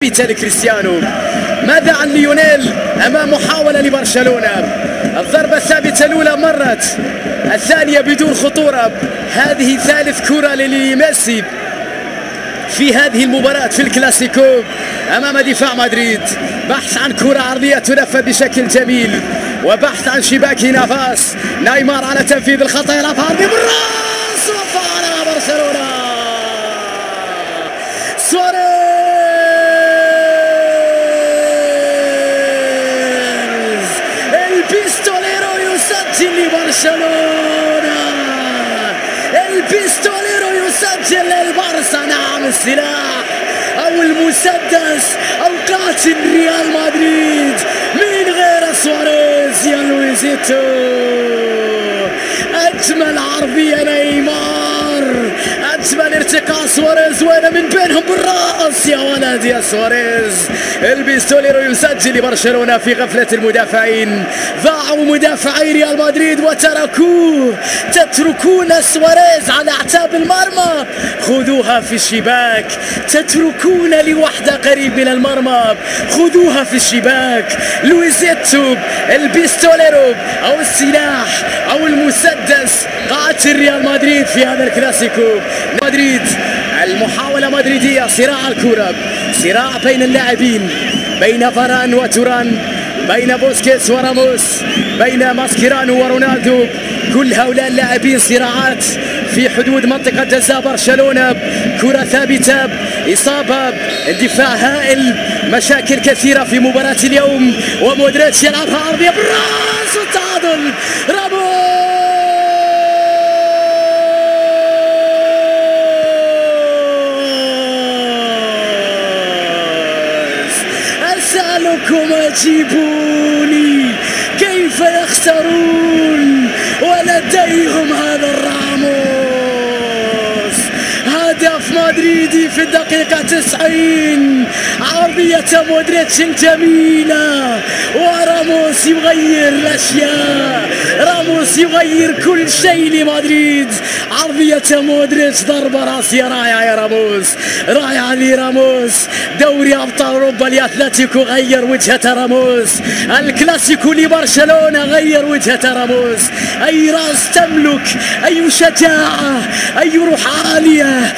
ثابتة لكريستيانو. ماذا عن ليونيل أمام محاولة لبرشلونة؟ الضربة الثابتة الأولى مرت، الثانية بدون خطورة. هذه ثالث كرة لميسي في هذه المباراة في الكلاسيكو أمام دفاع مدريد. بحث عن كرة عرضية تنفذ بشكل جميل، وبحث عن شباك نافاس. نيمار على تنفيذ الخطأ، يلعب عرضي بالراس وفعلها برشلونة. سواريز البيستوليرو يسجل لبرشلونة، البيستوليرو يسجل للبارسا. نعم، السلاح أو المسدس أو قاتل ريال مدريد من غير سواريز يا لويزيتو. أجمل عرضية نيمار، أجمل ارتقاء سواريز، وين من بينهم بالرأس يا ولد يا سواريز. البيستوليرو يسجل لبرشلونة في غفلة المدافعين. ضاعوا مدافعي ريال مدريد وتركوه، تتركون سواريز على أعتاب المرمى. خذوها في الشباك، تتركون لوحدة قريب من المرمى، خذوها في الشباك. لويزيتو البيستوليرو أو السلاح أو المسدس قاتل ريال مدريد في هذا الكلاسيكو. مدريد المحاولة مدريدية، صراع الكرة، صراع بين اللاعبين، بين فاران وتوران، بين بوسكيتس وراموس، بين ماسكيرانو ورونالدو. كل هؤلاء اللاعبين صراعات في حدود منطقة جزاء برشلونة. كرة ثابتة، إصابة، اندفاع هائل، مشاكل كثيرة في مباراة اليوم. ومودريتش يلعبها عرضية بالراس والتعادل. راموس أسألكم أجيبوني، كيف يخسرون ولديهم هذا الراموس؟ هدف مدريدي في الدقيقة 90، عرضية مودريتش جميلة، وراموس يغير الأشياء، راموس يغير كل شيء لمدريد. عرضية مودريتش، ضربة راسية رائعة يا راموس، رائعة لراموس. دوري أبطال أوروبا لأتلتيكو غير وجهة راموس، الكلاسيكو لبرشلونة غير وجهة راموس. أي رأس تملك، أي شجاعة، أي روح عالية،